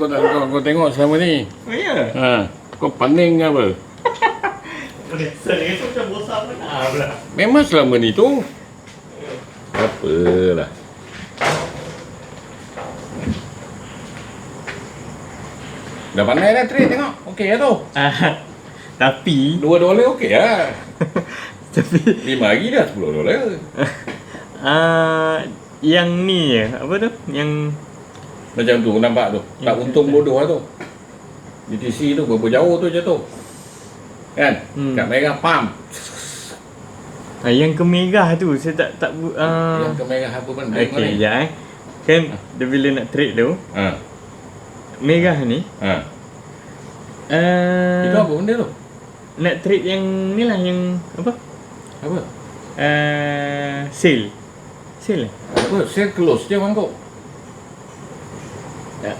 Kau tengok selama ni. Oh ya? Kau pening ke apa? Saya tu macam bosan benar pula. Memang selama ni tu. Apalah. Dah pandai dah trade tengok. Okey lah tu. Tapi $2 okey lah. Tapi 5 hari dah $10. yang ni apa tu? Yang Macam tu nampak tu. Tak untung bodoh lah tu. BTC tu berapa jauh tu jatuh. Kan? Kat merah pam. yang ke merah tu saya tak Yang ke merah apa benda okey ya kan dia bila nak trade tu merah ni Itu apa benda tu? nak trade yang ni lah yang apa? Apa? Sale lah. Apa? Sale close je bang kau. Tak.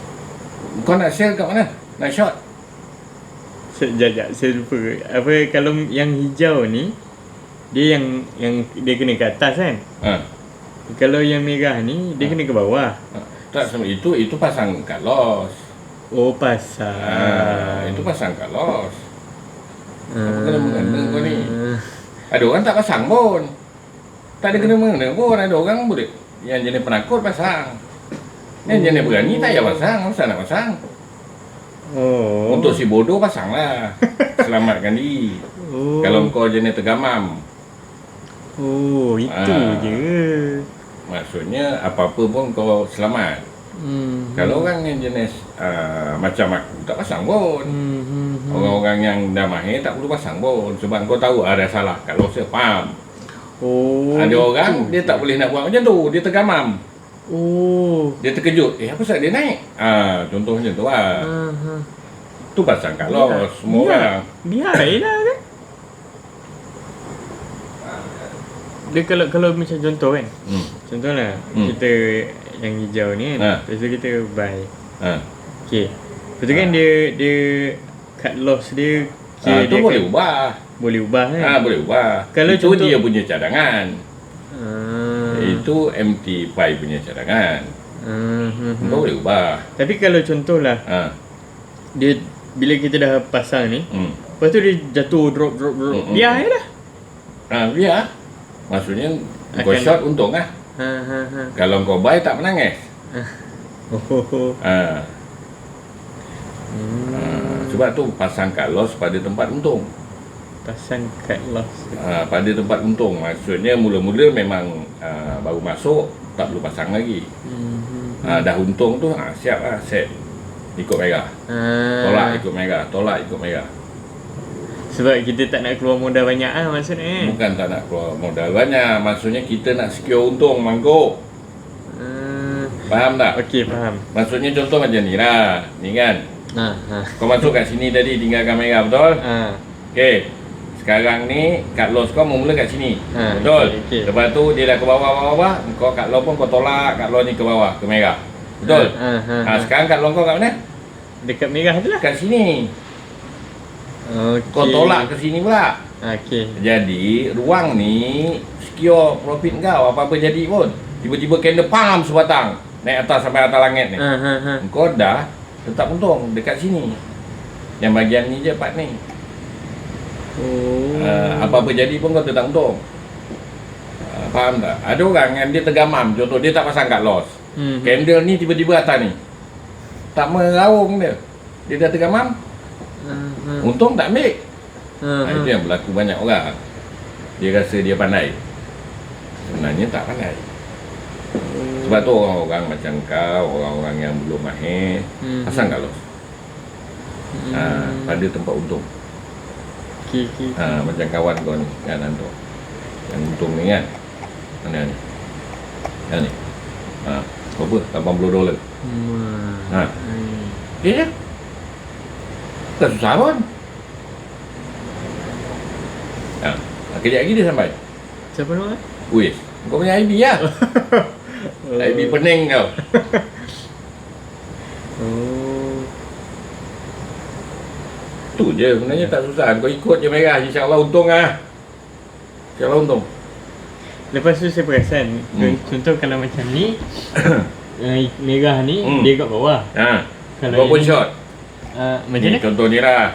Kau nak sell kat mana? Nak short? Sekejap, saya lupa. Apa kalau yang hijau ni dia yang dia kena ke atas kan? Kalau yang merah ni dia kena ke bawah. Tak sama itu pasang kat loss. Oh pasal. Itu pasang kat loss. Apa kena-mengena kau ni? Ada orang tak pasang pun. Tak ada kena-mengena pun. Ada orang boleh yang jenis penakut pasang. Yang jenis berani tak payah pasang. Kenapa nak pasang? Oh. Untuk si bodoh pasanglah. Selamatkan diri. Kalau kau jenis tergamam. Oh, itu je. Maksudnya apa-apa pun kau selamat. Kalau orang yang jenis macam aku tak pasang pun. Orang-orang yang dah mahir tak perlu pasang pun. Sebab kau tahu ada salah. Kalau saya faham. Ada orang dia tak boleh nak buat macam tu. Dia tergamam. Dia terkejut. Apa sebab dia naik? Contoh macam tu lah. Tu pasang kat loss semua orang. Biarlah kan. Dia kalau macam contoh kan. Contohlah kita yang hijau ni kan. Lepas tu kita buy. Okey. Lepas tu kan dia cut loss dia Tu boleh ubah. Boleh ubah kan? Boleh ubah. Kalau itu contoh, dia punya cadangan. Itu MT5 punya cadangan. Kau boleh ubah. Tapi kalau contohlah dia bila kita dah pasang ni, lepas tu dia jatuh drop. Biar je lah. Biar. Maksudnya kau short untung lah. Kalau kau buy tak menangis. Sebab tu pasang cut loss pada tempat untung. Pasang cut loss pada tempat untung. Maksudnya mula-mula memang baru masuk tak perlu pasang lagi. Dah untung tu siap lah set. Ikut merah. Tolak ikut merah. Tolak ikut merah. Sebab kita tak nak keluar modal banyak maksudnya. Bukan tak nak keluar modal banyak. Maksudnya kita nak secure untung mangkuk. Faham tak? Okey, faham. Maksudnya contoh macam ni lah. Ni kan. Kau masuk kat sini tadi tinggalkan merah, betul? Okey. Sekarang ni cut loss kau mula kat sini. Betul? Okay. Lepas tu dia dah ke bawah. Kau cut loss pun kau tolak cut loss ni ke bawah, ke merah. Betul? Sekarang cut loss kau kat mana? Dekat merah tu lah. Kat sini. Okay. Kau tolak ke sini pula. Okey. Jadi ruang ni secure profit kau apa-apa jadi pun. Tiba-tiba candle pam sebatang naik atas sampai atas langit ni. Kau dah tetap untung dekat sini. Yang bahagian ni je part ni. Apa-apa jadi pun kau tetap untung. Faham tak? Ada orang yang dia tergamam. Contoh dia tak pasang cut loss. Candle ni tiba-tiba atas ni tak meraung dia. Dia dah tergamam. Untung tak ambil. Itu yang berlaku banyak orang. Dia rasa dia pandai. Sebenarnya tak pandai. Sebab tu orang-orang macam kau, orang-orang yang belum mahir, pasang kat loss. Pada tempat untung. Macam kawan kau ni kan Anto. Yang untung ni kan. Mana ni? Yang ni. Berapa? $80. Okey je. Tak susah pun. Kejap lagi dia sampai. Siapa nama? Wis, kau punya IB lah. IB pening kau. Tu je sebenarnya tak susah. Kau ikut je merah, insya-Allah untung lah. InsyaAllah untung. Lepas tu saya perasan contoh kalau macam ni merah ni dia kat bawah. kau pun short. Macam Ni ni? contoh ni lah.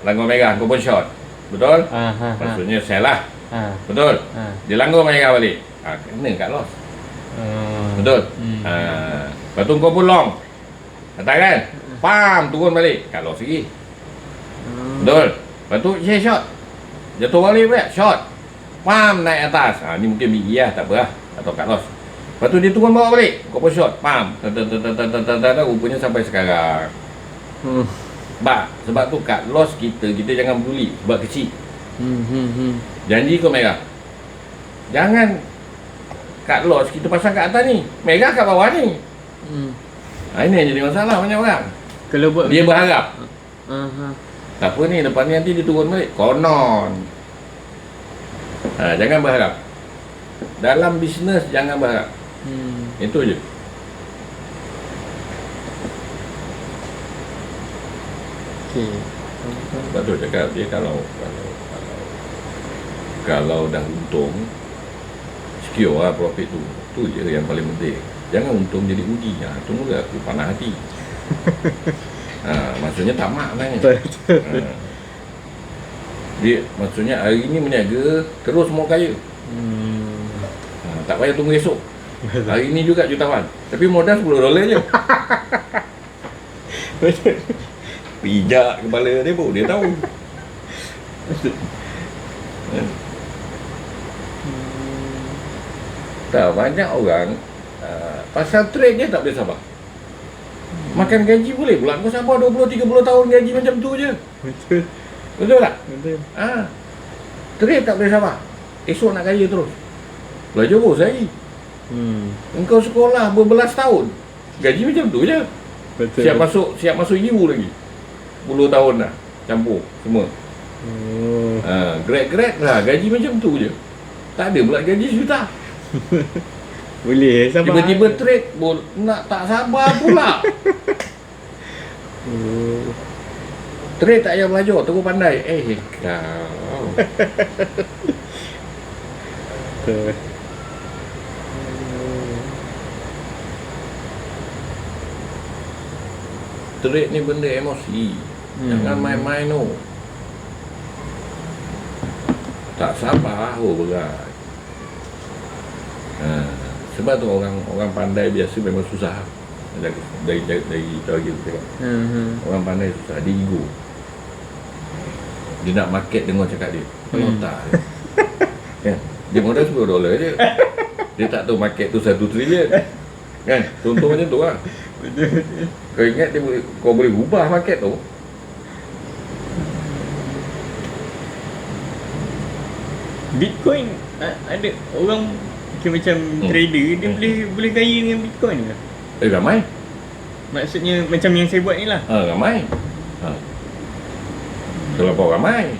Langgar merah kau pun short. Betul? Maksudnya sell lah. Betul? Dia langgar merah balik. Kena kat loss. Betul? Lepas tu kau pun long. Kata kan? Pam, turun balik. Kat loss lagi. Betul? Lepas tu saya short. Jatuh balik pula, short. Pam, naik atas. Ni mungkin biji lah, tak apa lah. Atau kat loss. Lepas tu dia turun bawah balik. Kau pun short. Pam. Rupanya sampai sekarang. Sebab tu kat loss kita jangan peduli. Sebab kecil. Janji kau merah. Jangan kat loss kita pasang kat atas ni. Merah kat bawah ni. Ini yang jadi masalah banyak orang. Kalau buat Dia berharap. Tak apa ni, lepas ni nanti dia turun balik. Konon. Jangan berharap. Dalam bisnes jangan berharap. Itu je. Okey. Sebab tu cakap dia kalau dah untung, secure lah profit tu. Tu je yang paling penting. Jangan untung jadi rugi. Tu mula aku panah hati. Maksudnya tamak kan. Dia maksudnya hari ni berniaga terus mau kaya. Tak payah tunggu esok. Hari ni juga jutawan. Tapi modal $10 je. Pijak kepala dia pun dia tahu. Tak banyak orang pasal trade dia tak boleh sabar. Makan gaji boleh pula kau sabar 20-30 tahun gaji macam tu je. Betul tak? Betul. Trade tak boleh sabar. Esok nak kaya terus. Belajar bos lagi. Engkau sekolah berbelas tahun. Gaji macam tu je. Betul. Siap masuk U lagi. 10 tahun dah campur semua. Grad lah gaji macam tu je. Tak ada pula gaji juta. Boleh sabar. Tiba-tiba trade nak tak sabar pula. Trade tak payah belajar, terus pandai. Kau. Betul. Trade ni benda emosi. Jangan main-main tu. Tak sabar, berat. Sebab tu orang pandai biasa memang susah. Dari target tu. Orang pandai susah, dia ego. Dia nak market dengar cakap dia. Kalau tak. Dia modal $10 je. Dia tak tahu market tu 1 trilion. Kan? Contoh macam tu lah. Kau ingat kau boleh ubah market tu. Bitcoin ada orang macam trader dia boleh kaya dengan Bitcoin ke? Ramai. Maksudnya macam yang saya buat ni lah. Ramai. Terlampau ramai.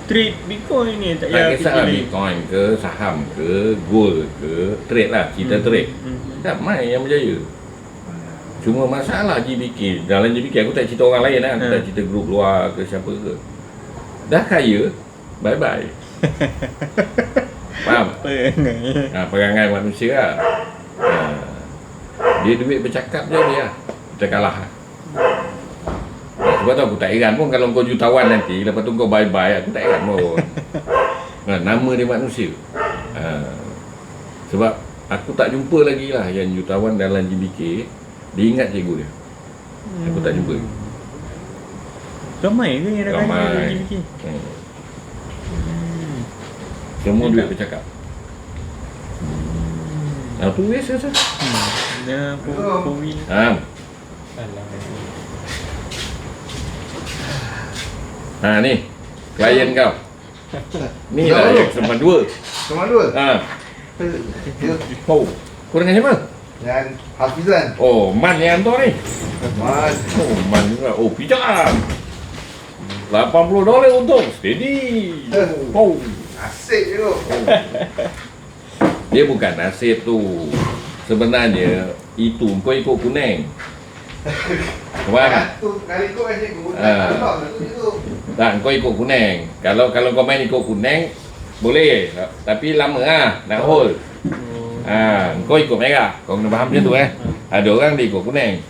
Trade Bitcoin ni tak Tak payah kisahlah Bitcoin ke, saham ke, gold ke, trade lah, kita trade. Ramai yang berjaya. Cuma masalah GBK, dalam GBK aku tak cerita orang lain lah, aku tak cerita grup luar ke siapa ke. Dah kaya, bye-bye. Faham? Perangai manusia lah. Dia duit bercakap je dia. Kita kalah. Sebab tu aku tak heran pun kalau kau jutawan nanti, lepas tu kau bye-bye, aku tak heran pun. Nama dia manusia. Sebab aku tak jumpa lagi lah yang jutawan dalam GBK, dia ingat cikgu dia. Aku tak jumpa. Ramai ke yang dah kaya dalam GBK? Semua duit bercakap. Tu biasa sah. Dah Powin. Ni klien kau. Ni lah yang Seman 2. Seman 2? Kau dengan siapa? Dengan Hafizan. Man yang hantar ni. Man. Man juga. Pijak. $80 untung. Steady. Asyik je tu. Dia bukan nasib tu. Sebenarnya itu kau ikut kuning. Faham? Tu kali ikut macam tu. Tak, kau ikut kuning. Kalau kau main ikut kuning boleh, tapi lama lah nak hold. Kau ikut merah. Kau kena faham macam tu. Ada orang dia ikut kuning.